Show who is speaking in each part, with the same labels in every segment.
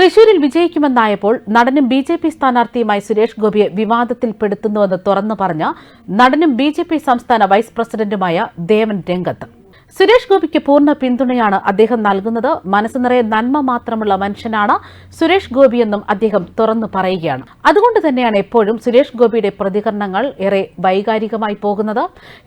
Speaker 1: തൃശൂരിൽ വിജയിക്കുമെന്നായപ്പോൾ നടനും ബി.ജെ.പി. സ്ഥാനാർത്ഥിയുമായി സുരേഷ് ഗോപിയെ വിവാദത്തിൽപ്പെടുത്തുന്നുവെന്ന് തുറന്നു പറഞ്ഞ നടനും ബി.ജെ.പി. സംസ്ഥാന വൈസ് പ്രസിഡന്റുമായ ദേവൻ രംഗത്ത്. സുരേഷ് ഗോപിക്ക് പൂർണ്ണ പിന്തുണയാണ് അദ്ദേഹം നൽകുന്നത്. മനസ്സ് നിറയെ നന്മ മാത്രമുള്ള മനുഷ്യനാണ് സുരേഷ് ഗോപിയെന്നും അദ്ദേഹം തുറന്നു പറയുകയാണ്. അതുകൊണ്ട് തന്നെയാണ് എപ്പോഴും സുരേഷ് ഗോപിയുടെ പ്രതികരണങ്ങൾ ഏറെ വൈകാരികമായി പോകുന്നത്.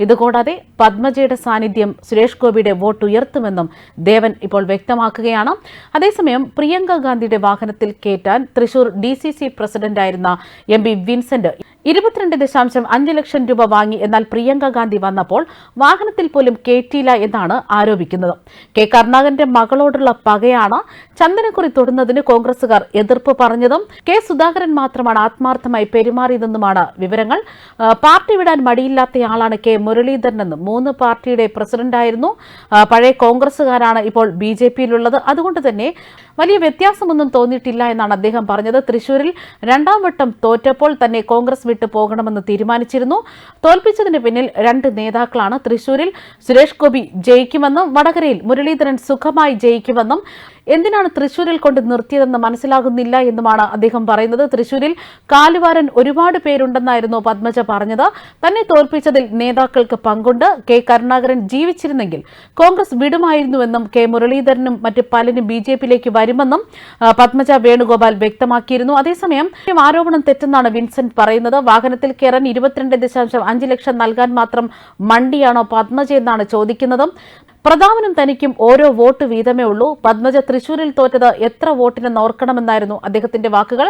Speaker 1: ഇതുകൂടാതെ പത്മജയുടെ സാന്നിധ്യം സുരേഷ് ഗോപിയുടെ വോട്ട് ഉയർത്തുമെന്നും ദേവൻ ഇപ്പോൾ വ്യക്തമാക്കുകയാണ്. അതേസമയം പ്രിയങ്ക ഗാന്ധിയുടെ വാഹനത്തിൽ കയറ്റാൻ തൃശൂർ DCC പ്രസിഡന്റായിരുന്ന MP വിൻസെന്റ് 22.5 ലക്ഷം രൂപ വാങ്ങി. എന്നാൽ പ്രിയങ്ക ഗാന്ധി വന്നപ്പോൾ വാഹനത്തിൽ പോലും കയറ്റിയില്ല എന്നാണ് ആരോപിക്കുന്നത്. കെ കരുണാകരന്റെ മകളോടുള്ള പകയാണ് ചന്ദനക്കുറി തൊടുന്നതിന് കോൺഗ്രസുകാർ എതിർപ്പ് പറഞ്ഞതും കെ സുധാകരൻ മാത്രമാണ് ആത്മാർത്ഥമായി പെരുമാറിയതെന്നുമാണ് വിവരങ്ങൾ. പാർട്ടി വിടാൻ മടിയില്ലാത്തയാളാണ് കെ മുരളീധരനെന്നും 3 പാർട്ടിയുടെ പ്രസിഡന്റായിരുന്നു. പഴയ കോൺഗ്രസുകാരാണ് ഇപ്പോൾ BJP-യിലുള്ളത്. അതുകൊണ്ട് തന്നെ വലിയ വ്യത്യാസമൊന്നും തോന്നിയിട്ടില്ല എന്നാണ് അദ്ദേഹം പറഞ്ഞത്. തൃശൂരിൽ 2ാം വട്ടം തോറ്റപ്പോൾ തന്നെ കോൺഗ്രസ് വിട്ടു പോകണമെന്ന് തീരുമാനിച്ചിരുന്നു. തോൽപ്പിച്ചതിന് പിന്നിൽ 2 നേതാക്കളാണ്. തൃശൂരിൽ സുരേഷ് ഗോപി ജയിക്കുമെന്നും വടകരയിൽ മുരളീധരൻ സുഖമായി ജയിക്കുമെന്നും എന്തിനാണ് തൃശൂരിൽ കൊണ്ട് നിർത്തിയതെന്ന് മനസ്സിലാകുന്നില്ല എന്നുമാണ് അദ്ദേഹം പറയുന്നത്. തൃശൂരിൽ കാലുവാരൻ ഒരുപാട് പേരുണ്ടെന്നായിരുന്നു പത്മജ പറഞ്ഞത്. തന്നെ തോൽപ്പിച്ചതിൽ നേതാക്കൾക്ക് പങ്കുണ്ട്. കെ കരുണാകരൻ ജീവിച്ചിരുന്നെങ്കിൽ കോൺഗ്രസ് വിടുമായിരുന്നുവെന്നും കെ മുരളീധരനും മറ്റ് പലരും BJP-യിലേക്ക് വരുമെന്നും പത്മജ വേണുഗോപാൽ വ്യക്തമാക്കിയിരുന്നു. അതേസമയം ആരോപണം തെറ്റെന്നാണ് വിൻസെന്റ് പറയുന്നത്. വാഹനത്തിൽ കയറാൻ 22.5 ലക്ഷം നൽകാൻ മാത്രം മണ്ടിയാണോ പത്മജ എന്നാണ് ചോദിക്കുന്നത്. പ്രതാപനും തനിക്കും ഓരോ വോട്ട് വീതമേ ഉള്ളൂ. പത്മജ തൃശൂരിൽ തോറ്റത് എത്ര വോട്ടിനെന്ന് ഓർക്കണമെന്നായിരുന്നു അദ്ദേഹത്തിന്റെ വാക്കുകൾ.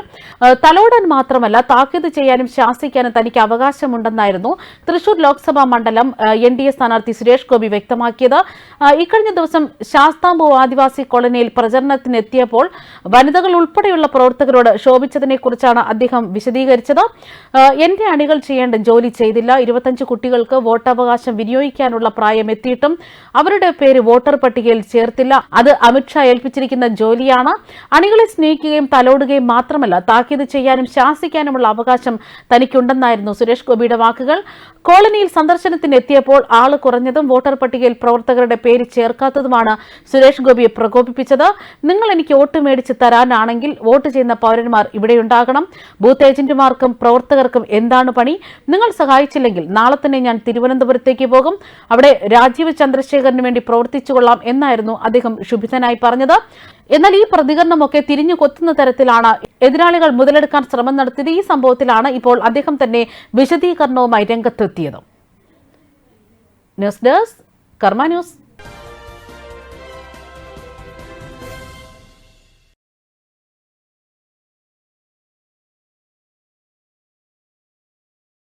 Speaker 1: തലോടാൻ മാത്രമല്ല താക്കീത് ചെയ്യാനും ശാസിക്കാനും തനിക്ക് അവകാശമുണ്ടെന്നായിരുന്നു തൃശൂർ ലോക്സഭാ മണ്ഡലം NDA സ്ഥാനാർത്ഥി സുരേഷ് ഗോപി വ്യക്തമാക്കിയത്. ഇക്കഴിഞ്ഞ ദിവസം ശാസ്താംബു ആദിവാസി കോളനിയിൽ പ്രചരണത്തിനെത്തിയപ്പോൾ വനിതകൾ ഉൾപ്പെടെയുള്ള പ്രവർത്തകരോട് ശോഭിച്ചതിനെക്കുറിച്ചാണ് അദ്ദേഹം വിശദീകരിച്ചത്. എന്റെ അണികൾ ചെയ്യേണ്ട ജോലി ചെയ്തില്ല. 25 കുട്ടികൾക്ക് വോട്ടവകാശം വിനിയോഗിക്കാനുള്ള പ്രായം എത്തിയിട്ടും അവരുടെ പേര് വോട്ടർ പട്ടികയിൽ ചേർത്തില്ല. അത് അമിത്ഷാ ഏൽപ്പിച്ചിരിക്കുന്ന ജോലിയാണ്. അണികളെ സ്നേഹിക്കുകയും തലോടുകയും മാത്രമല്ല താക്കീത് ചെയ്യാനും ശാസിക്കാനുമുള്ള അവകാശം തനിക്കുണ്ടെന്നായിരുന്നു സുരേഷ് ഗോപിയുടെ വാക്കുകൾ. കോളനിയിൽ സന്ദർശനത്തിന് എത്തിയപ്പോൾ ആള് കുറഞ്ഞതും വോട്ടർ പട്ടികയിൽ പ്രവർത്തകരുടെ പേര് ചേർക്കാത്തതുമാണ് സുരേഷ് ഗോപിയെ പ്രകോപിപ്പിച്ചത്. നിങ്ങൾ എനിക്ക് വോട്ട് മേടിച്ച് തരാനാണെങ്കിൽ വോട്ട് ചെയ്യുന്ന പൗരന്മാർ ഇവിടെയുണ്ടാകണം. ബൂത്ത് ഏജന്റുമാർക്കും പ്രവർത്തകർക്കും എന്താണ് പണി? നിങ്ങൾ സഹായിച്ചില്ലെങ്കിൽ നാളെ തന്നെ ഞാൻ തിരുവനന്തപുരത്തേക്ക് പോകും. അവിടെ രാജീവ് ചന്ദ്രശേഖരന് വേണ്ടി പ്രവർത്തിച്ചുകൊള്ളാം എന്നായിരുന്നു അദ്ദേഹം ക്ഷുഭിതനായി പറഞ്ഞത്. എന്നാൽ ഈ പ്രതികരണമൊക്കെ തിരിഞ്ഞു കൊത്തുന്ന തരത്തിലാണ് എതിരാളികൾ മുതലെടുക്കാൻ ശ്രമം നടത്തിയത്. ഈ സംഭവത്തിലാണ് ഇപ്പോൾ അദ്ദേഹം തന്നെ വിശദീകരണവുമായി രംഗത്തെത്തിയത്. ന്യൂസ് ഡെസ്ക് കർമ്മ ന്യൂസ്.